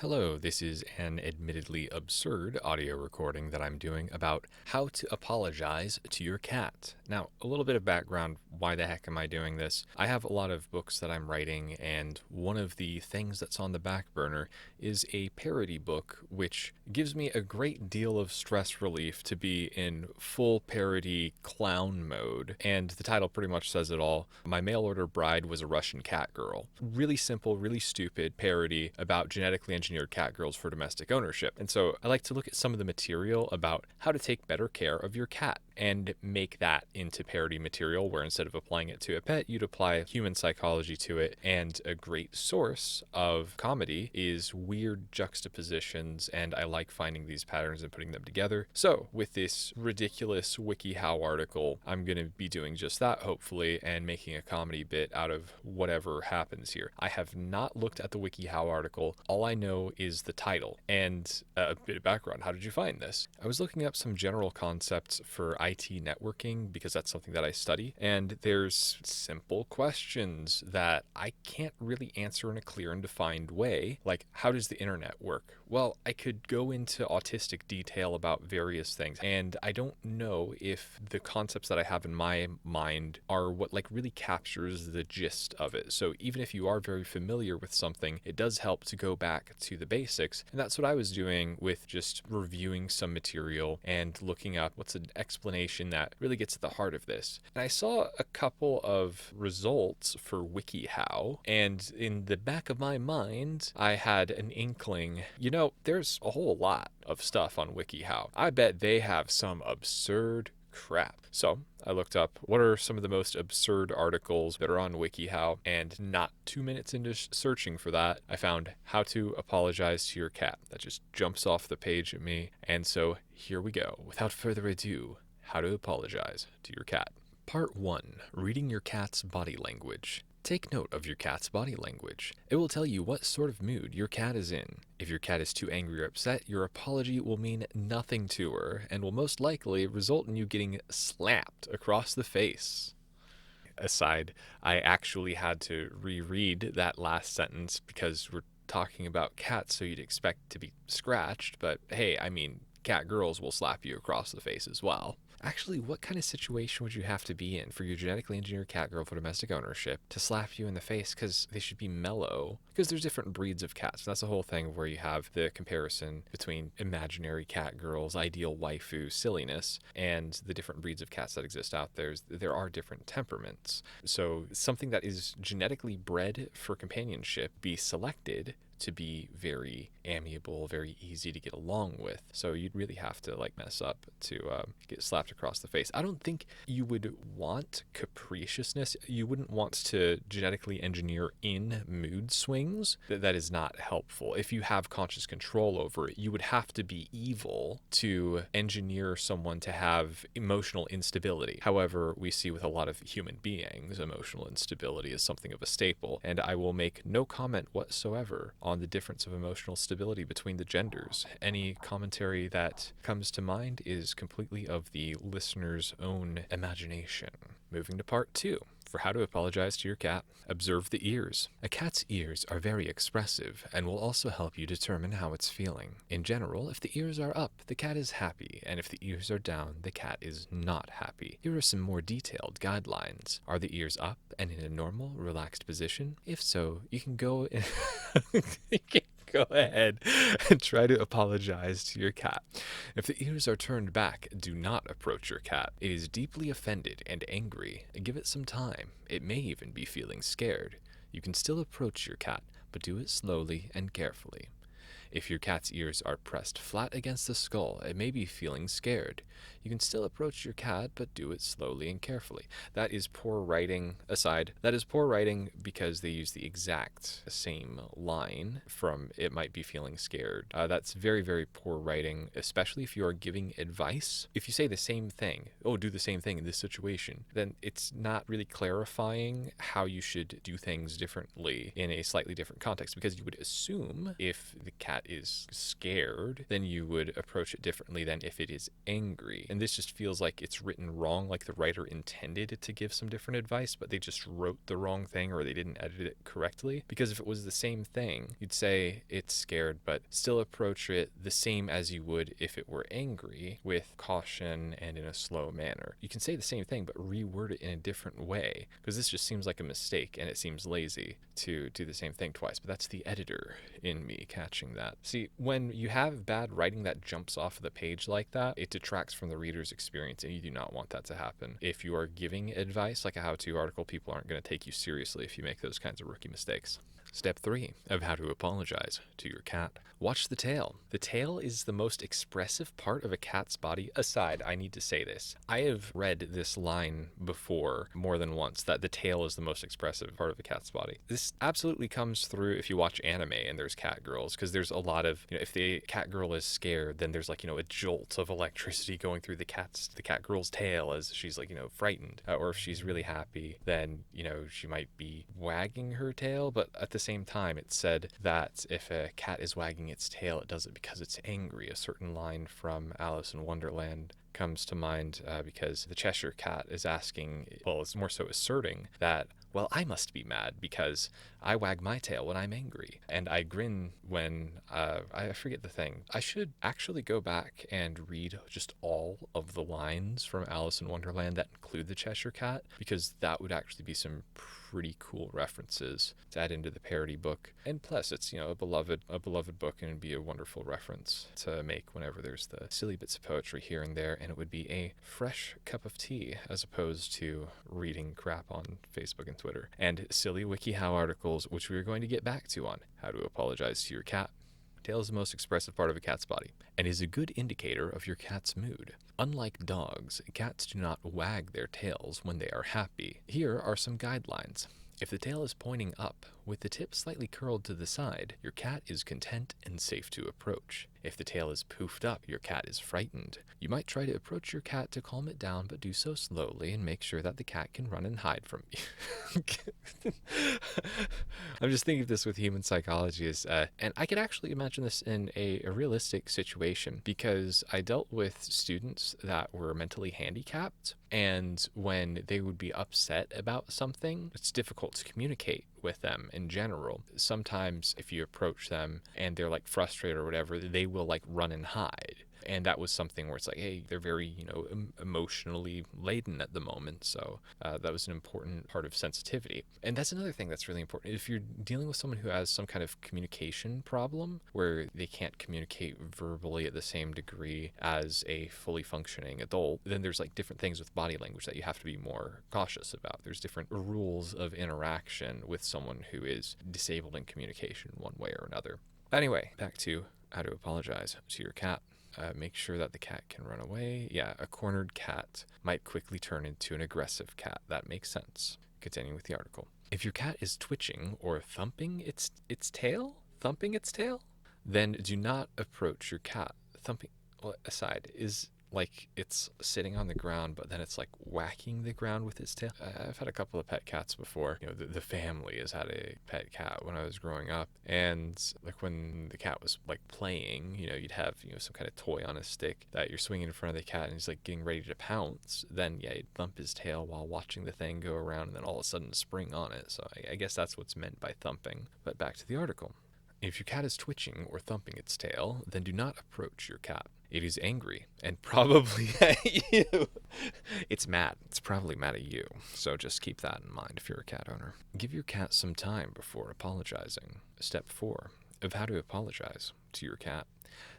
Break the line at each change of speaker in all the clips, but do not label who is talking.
Hello, this is an admittedly absurd audio recording that I'm doing about how to apologize to your cat. Now, a little bit of background, why the heck am I doing this? I have a lot of books that I'm writing, and one of the things that's on the back burner is a parody book, which gives me a great deal of stress relief to be in full parody clown mode. And the title pretty much says it all. My mail order bride was a Russian cat girl. Really simple, really stupid parody about genetically engineered cat girls for domestic ownership. And so I like to look at some of the material about how to take better care of your cat and make that into parody material, where instead of applying it to a pet, you'd apply human psychology to it. And a great source of comedy is weird juxtapositions, and I like finding these patterns and putting them together. So with this ridiculous WikiHow article, I'm going to be doing just that, hopefully, and making a comedy bit out of whatever happens here. I have not looked at the WikiHow article. All I know is the title. And a bit of background. How did you find this? I was looking up some general concepts for IT networking because that's something that I study. And there's simple questions that I can't really answer in a clear and defined way. Like, how does the internet work? Well, I could go into autistic detail about various things, and I don't know if the concepts that I have in my mind are what really captures the gist of it. So even if you are very familiar with something, it does help to go back to the basics. And that's what I was doing with just reviewing some material and looking up what's an explanation that really gets at the heart of this. And I saw a couple of results for WikiHow, and in the back of my mind, I had an inkling, there's a whole lot of stuff on WikiHow. I bet they have some absurd crap. So I looked up what are some of the most absurd articles that are on WikiHow, and not 2 minutes into searching for that, I found how to apologize to your cat. That just jumps off the page at me. And so here we go. Without further ado, how to apologize to your cat. Part 1. Reading your cat's body language. Take note of your cat's body language. It will tell you what sort of mood your cat is in. If your cat is too angry or upset, your apology will mean nothing to her and will most likely result in you getting slapped across the face. Aside, I actually had to reread that last sentence because we're talking about cats, so you'd expect to be scratched, but hey, cat girls will slap you across the face as well. Actually, what kind of situation would you have to be in for your genetically engineered cat girl for domestic ownership to slap you in the face? Because they should be mellow. Because there's different breeds of cats. That's the whole thing where you have the comparison between imaginary cat girls, ideal waifu silliness, and the different breeds of cats that exist out there. There are different temperaments. So something that is genetically bred for companionship be selected to be very amiable, very easy to get along with. So you'd really have to mess up to get slapped across the face. I don't think you would want capriciousness. You wouldn't want to genetically engineer in mood swings. That is not helpful. If you have conscious control over it, you would have to be evil to engineer someone to have emotional instability. However, we see with a lot of human beings, emotional instability is something of a staple, and I will make no comment whatsoever on the difference of emotional stability between the genders. Any commentary that comes to mind is completely of the listener's own imagination. Moving to part 2. For how to apologize to your cat. Observe the ears. A cat's ears are very expressive and will also help you determine how it's feeling. In general, if the ears are up, the cat is happy, and if the ears are down, the cat is not happy. Here are some more detailed guidelines. Are the ears up and in a normal, relaxed position? If so, you can go go ahead and try to apologize to your cat. If the ears are turned back, do not approach your cat. It is deeply offended and angry. Give it some time. It may even be feeling scared. You can still approach your cat, but do it slowly and carefully. If your cat's ears are pressed flat against the skull, it may be feeling scared. You can still approach your cat, but do it slowly and carefully. That is poor writing aside. That is poor writing because they use the exact same line from "it might be feeling scared." That's very, very poor writing, especially if you are giving advice. If you say the same thing, do the same thing in this situation, then it's not really clarifying how you should do things differently in a slightly different context, because you would assume if the cat cat is scared, then you would approach it differently than if it is angry. And this just feels like it's written wrong, like the writer intended it to give some different advice, but they just wrote the wrong thing or they didn't edit it correctly. Because if it was the same thing, you'd say it's scared, but still approach it the same as you would if it were angry, with caution and in a slow manner. You can say the same thing, but reword it in a different way, because this just seems like a mistake and it seems lazy to do the same thing twice. But that's the editor in me catching that. See, when you have bad writing that jumps off of the page like that, it detracts from the reader's experience, and you do not want that to happen. If you are giving advice like a how-to article, people aren't going to take you seriously if you make those kinds of rookie mistakes. Step 3 of how to apologize to your cat. Watch the tail. The tail is the most expressive part of a cat's body. Aside, I need to say this. I have read this line before more than once, that the tail is the most expressive part of a cat's body. This absolutely comes through if you watch anime and there's cat girls, because there's a lot of, if the cat girl is scared, then there's like, a jolt of electricity going through the cat girl's tail as she's like, frightened. Or if she's really happy, then, she might be wagging her tail. But at the same time, it said that if a cat is wagging its tail, it does it because it's angry. A certain line from Alice in Wonderland comes to mind because the Cheshire Cat is asking, well, it's more so asserting that, well, I must be mad because I wag my tail when I'm angry, and I grin when I forget the thing. I should actually go back and read just all of the lines from Alice in Wonderland that include the Cheshire Cat, because that would actually be some pretty cool references to add into the parody book. And plus, it's a beloved book, and it'd be a wonderful reference to make whenever there's the silly bits of poetry here and there, and it would be a fresh cup of tea as opposed to reading crap on Facebook and Twitter and silly WikiHow articles, which we are going to get back to on how to apologize to your cat. Tail is the most expressive part of a cat's body and is a good indicator of your cat's mood. Unlike dogs, cats do not wag their tails when they are happy. Here are some guidelines. If the tail is pointing up, with the tip slightly curled to the side, your cat is content and safe to approach. If the tail is poofed up, your cat is frightened. You might try to approach your cat to calm it down, but do so slowly and make sure that the cat can run and hide from you. I'm just thinking of this with human psychology, and I could actually imagine this in a realistic situation, because I dealt with students that were mentally handicapped, and when they would be upset about something, it's difficult to communicate with them in general. Sometimes if you approach them and they're like frustrated or whatever, they will like run and hide. And that was something where it's like, hey, they're very, emotionally laden at the moment. So that was an important part of sensitivity. And that's another thing that's really important. If you're dealing with someone who has some kind of communication problem where they can't communicate verbally at the same degree as a fully functioning adult, then there's like different things with body language that you have to be more cautious about. There's different rules of interaction with someone who is disabled in communication one way or another. Anyway, back to how to apologize to your cat. Make sure that the cat can run away. Yeah, a cornered cat might quickly turn into an aggressive cat. That makes sense. Continuing with the article. If your cat is twitching or thumping its tail, then do not approach your cat. Thumping, aside, is like it's sitting on the ground, but then it's like whacking the ground with its tail. I've had a couple of pet cats before. The family has had a pet cat when I was growing up, and like when the cat was like playing, you'd have some kind of toy on a stick that you're swinging in front of the cat, and he's like getting ready to pounce. Then you'd thump his tail while watching the thing go around, and then all of a sudden spring on it. So I guess that's what's meant by thumping. But back to the article. If your cat is twitching or thumping its tail, then do not approach your cat. It is angry and probably at you. It's mad. It's probably mad at you. So just keep that in mind if you're a cat owner. Give your cat some time before apologizing. Step 4 of how to apologize to your cat.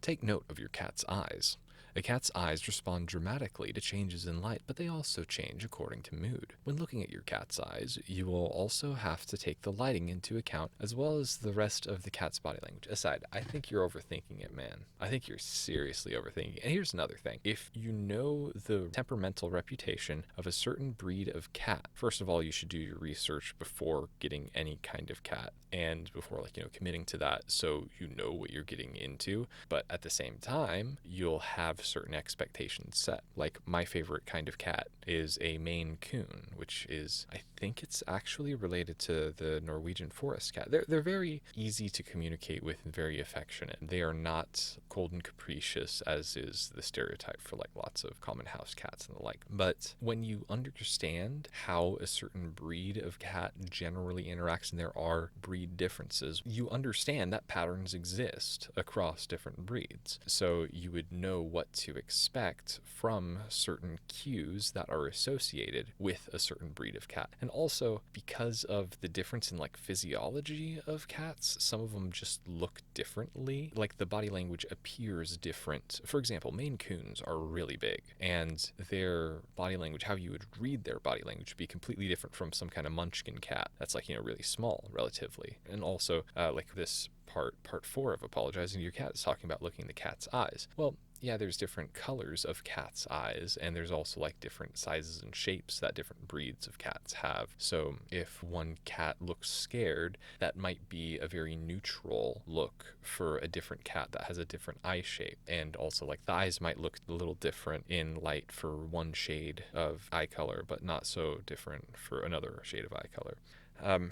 Take note of your cat's eyes. A cat's eyes respond dramatically to changes in light, but they also change according to mood. When looking at your cat's eyes, you will also have to take the lighting into account, as well as the rest of the cat's body language. Aside, I think you're overthinking it, man. I think you're seriously overthinking it. And here's another thing. If you know the temperamental reputation of a certain breed of cat, first of all, you should do your research before getting any kind of cat, and before committing to that, so you know what you're getting into. But at the same time, you'll have certain expectations set. Like, my favorite kind of cat is a Maine Coon, which is, I think it's actually related to the Norwegian forest cat. They're very easy to communicate with and very affectionate. They are not cold and capricious, as is the stereotype for like lots of common house cats and the like. But when you understand how a certain breed of cat generally interacts, and there are breed differences, you understand that patterns exist across different breeds. So you would know what to expect from certain cues that are associated with a certain breed of cat. And also, because of the difference in like physiology of cats, some of them just look differently. Like, the body language appears different. For example, Maine Coons are really big, and their body language, how you would read their body language, would be completely different from some kind of munchkin cat that's like, really small relatively. And also, like this part 4 of apologizing to your cat is talking about looking in the cat's eyes. Well, yeah, there's different colors of cat's eyes, and there's also like different sizes and shapes that different breeds of cats have. So if one cat looks scared, that might be a very neutral look for a different cat that has a different eye shape. And also, like, the eyes might look a little different in light for one shade of eye color, but not so different for another shade of eye color.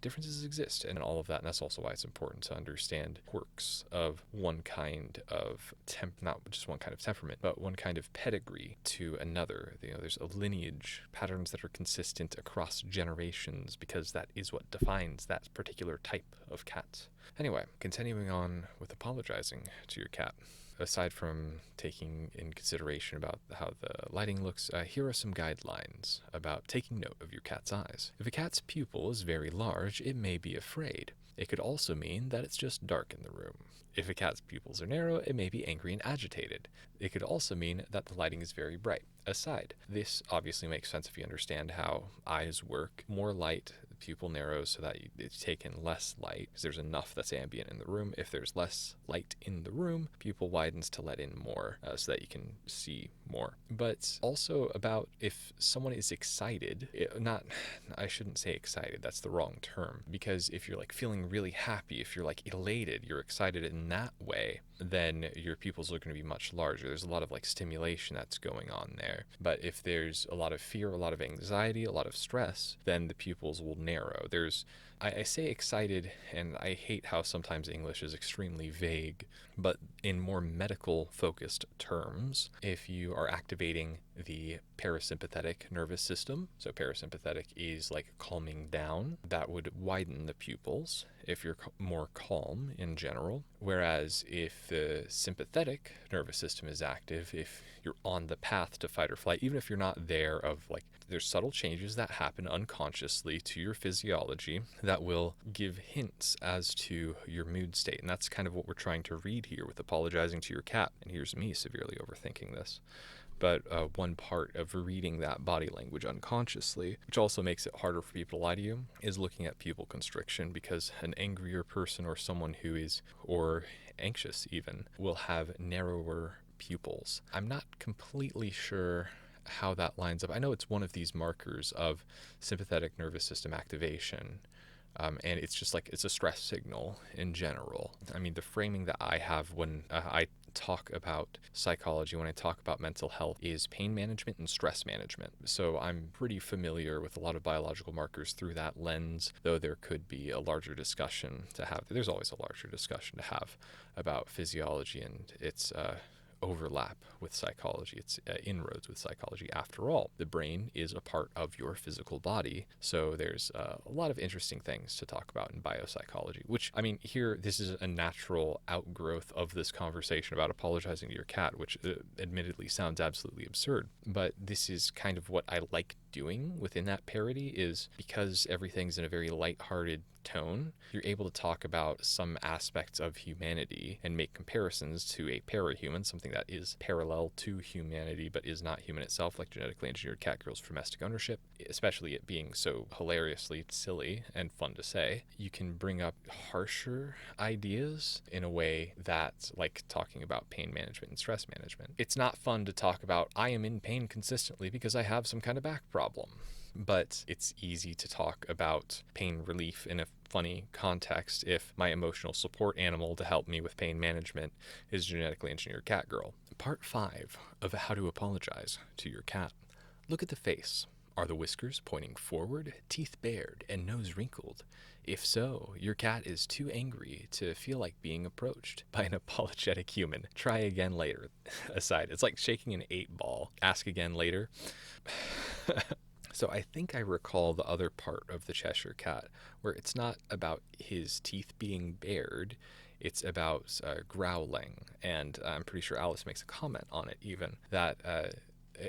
Differences exist and all of that, and that's also why it's important to understand quirks of one kind of not just one kind of temperament, but one kind of pedigree to another. There's a lineage, patterns that are consistent across generations, because that is what defines that particular type of cat. Anyway, continuing on with apologizing to your cat. Aside from taking in consideration about how the lighting looks, here are some guidelines about taking note of your cat's eyes. If a cat's pupil is very large, it may be afraid. It could also mean that it's just dark in the room. If a cat's pupils are narrow, it may be angry and agitated. It could also mean that the lighting is very bright. Aside, this obviously makes sense if you understand how eyes work. More light, the pupil narrows so that it's taken less light, because there's enough that's ambient in the room. If there's less light in the room, pupil widens to let in more, so that you can see more. But also about if someone is excited, I shouldn't say excited, that's the wrong term, because if you're like feeling really happy, if you're like elated, you're excited in that way, then your pupils are going to be much larger. There's a lot of like stimulation that's going on there. But if there's a lot of fear, a lot of anxiety, a lot of stress, then the pupils will narrow. I say excited, and I hate how sometimes English is extremely vague, but in more medical focused terms, if you are activating the parasympathetic nervous system, so parasympathetic is like calming down, that would widen the pupils if you're more calm in general. Whereas if the sympathetic nervous system is active, if you're on the path to fight or flight, even if you're not there, there's subtle changes that happen unconsciously to your physiology that will give hints as to your mood state. And that's kind of what we're trying to read here with apologizing to your cat. And here's me severely overthinking this. But one part of reading that body language unconsciously, which also makes it harder for people to lie to you, is looking at pupil constriction, because an angrier person or someone or anxious even, will have narrower pupils. I'm not completely sure how that lines up. I know it's one of these markers of sympathetic nervous system activation. And it's just like, it's a stress signal in general. I mean, the framing that I have when I talk about psychology, when I talk about mental health, is pain management and stress management. So I'm pretty familiar with a lot of biological markers through that lens, though there could be a larger discussion to have. There's always a larger discussion to have about physiology and its overlap with psychology. It's inroads with psychology. After all, the brain is a part of your physical body, so there's a lot of interesting things to talk about in biopsychology, which, I mean, here, this is a natural outgrowth of this conversation about apologizing to your cat, which admittedly sounds absolutely absurd, but this is kind of what I like doing within that parody, is because everything's in a very lighthearted tone, you're able to talk about some aspects of humanity and make comparisons to a parahuman, something that is parallel to humanity but is not human itself, like genetically engineered cat girls for domestic ownership, especially it being so hilariously silly and fun to say. You can bring up harsher ideas in a way that, like talking about pain management and stress management. It's not fun to talk about, I am in pain consistently because I have some kind of back problem. but it's easy to talk about pain relief in a funny context if my emotional support animal to help me with pain management is genetically engineered cat girl. Part 5 of how to apologize to your cat. Look at the face. Are the whiskers pointing forward, teeth bared, and nose wrinkled? If so, your cat is too angry to feel like being approached by an apologetic human. Try again later. Aside, it's like shaking an 8-ball. Ask again later. So I think I recall the other part of the Cheshire Cat where it's not about his teeth being bared, it's about growling. And I'm pretty sure Alice makes a comment on it even, that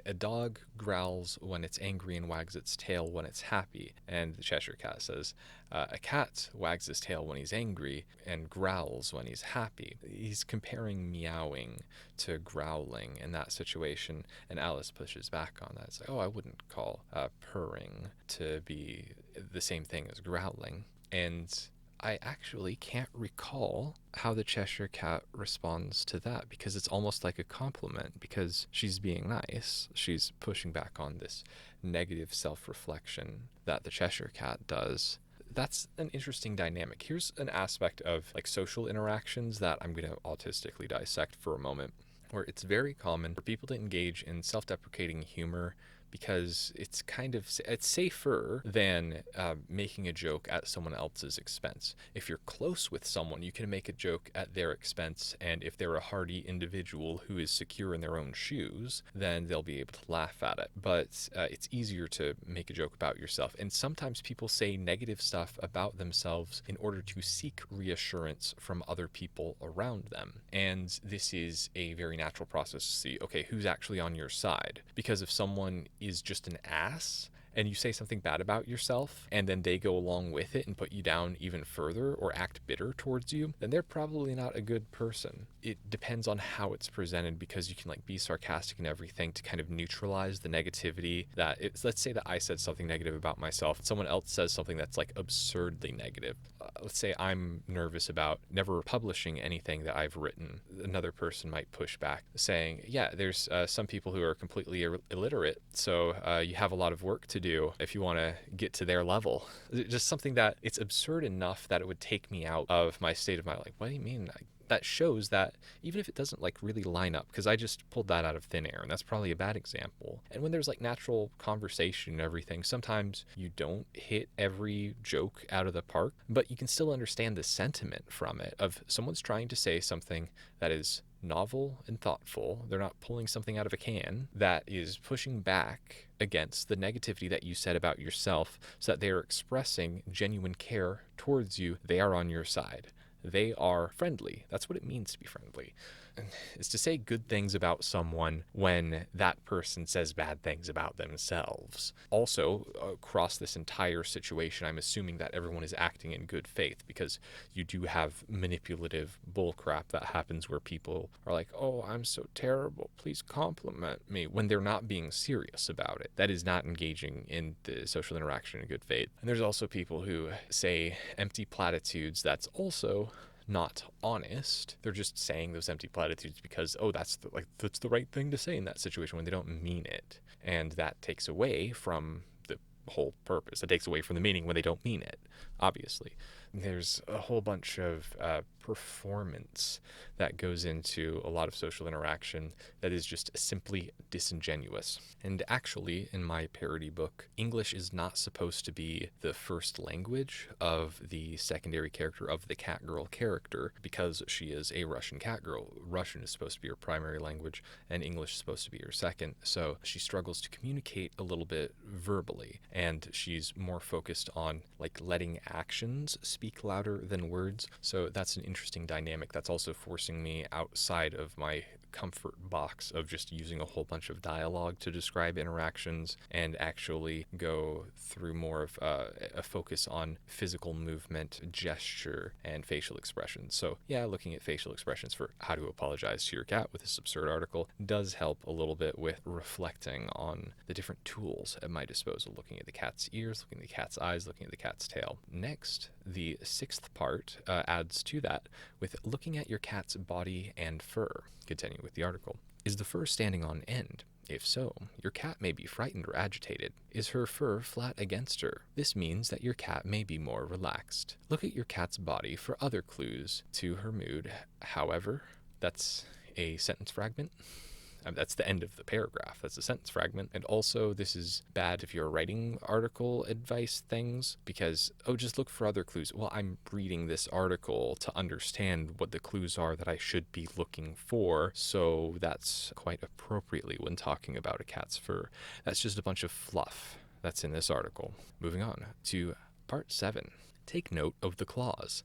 a dog growls when it's angry and wags its tail when it's happy. And the Cheshire Cat says, a cat wags his tail when he's angry and growls when he's happy. He's comparing meowing to growling in that situation, and Alice pushes back on that. It's like, oh, I wouldn't call purring to be the same thing as growling. And I actually can't recall how the Cheshire Cat responds to that, because it's almost like a compliment, because she's being nice. She's pushing back on this negative self-reflection that the Cheshire Cat does. That's an interesting dynamic. Here's an aspect of like social interactions that I'm going to autistically dissect for a moment, where it's very common for people to engage in self-deprecating humor because it's it's safer than making a joke at someone else's expense. If you're close with someone, you can make a joke at their expense, and if they're a hardy individual who is secure in their own shoes, then they'll be able to laugh at it. But it's easier to make a joke about yourself, and sometimes people say negative stuff about themselves in order to seek reassurance from other people around them. And this is a very natural process to see, okay, who's actually on your side? Because if someone is just an ass and you say something bad about yourself and then they go along with it and put you down even further or act bitter towards you, then they're probably not a good person. It depends on how it's presented, because you can like be sarcastic and everything to kind of neutralize the negativity that it's. Let's say that I said something negative about myself, someone else says something that's like absurdly negative. Let's say I'm nervous about never publishing anything that I've written. Another person might push back saying, yeah, there's some people who are completely illiterate, so you have a lot of work to do if you want to get to their level. Just something that it's absurd enough that it would take me out of my state of mind. Like, what do you mean? That shows that even if it doesn't like really line up, because I just pulled that out of thin air and that's probably a bad example. And when there's like natural conversation and everything, sometimes you don't hit every joke out of the park, but you can still understand the sentiment from it of someone's trying to say something that is novel and thoughtful. They're not pulling something out of a can that is pushing back against the negativity that you said about yourself, so that they're expressing genuine care towards you. They are on your side. They are friendly. That's what it means to be friendly. Is to say good things about someone when that person says bad things about themselves. Also, across this entire situation, I'm assuming that everyone is acting in good faith, because you do have manipulative bullcrap that happens where people are like, oh, I'm so terrible, please compliment me, when they're not being serious about it. That is not engaging in the social interaction in good faith. And there's also people who say empty platitudes that's also not honest. They're just saying those empty platitudes because, oh, that's the right thing to say in that situation, when they don't mean it. And that takes away from the whole purpose. It takes away from the meaning when they don't mean it, obviously. There's a whole bunch of performance that goes into a lot of social interaction that is just simply disingenuous. And actually, in my parody book, English is not supposed to be the first language of the secondary character of the Catgirl character, because she is a Russian Catgirl. Russian is supposed to be her primary language, and English is supposed to be her second. So she struggles to communicate a little bit verbally, and she's more focused on like letting actions speak louder than words. So that's an interesting dynamic that's also forcing me outside of my comfort box of just using a whole bunch of dialogue to describe interactions, and actually go through more of a focus on physical movement, gesture, and facial expressions. So yeah, looking at facial expressions for how to apologize to your cat with this absurd article does help a little bit with reflecting on the different tools at my disposal, looking at the cat's ears, looking at the cat's eyes, looking at the cat's tail. Next, the 6th part adds to that with looking at your cat's body and fur. Continue with the article. Is the fur standing on end? If so, your cat may be frightened or agitated. Is her fur flat against her? This means that your cat may be more relaxed. Look at your cat's body for other clues to her mood. However, that's a sentence fragment. That's the end of the paragraph. That's a sentence fragment. And also, this is bad if you're writing article advice things because, oh, just look for other clues. Well, I'm reading this article to understand what the clues are that I should be looking for. So that's quite appropriately when talking about a cat's fur. That's just a bunch of fluff that's in this article. Moving on to part 7. Take note of the clause.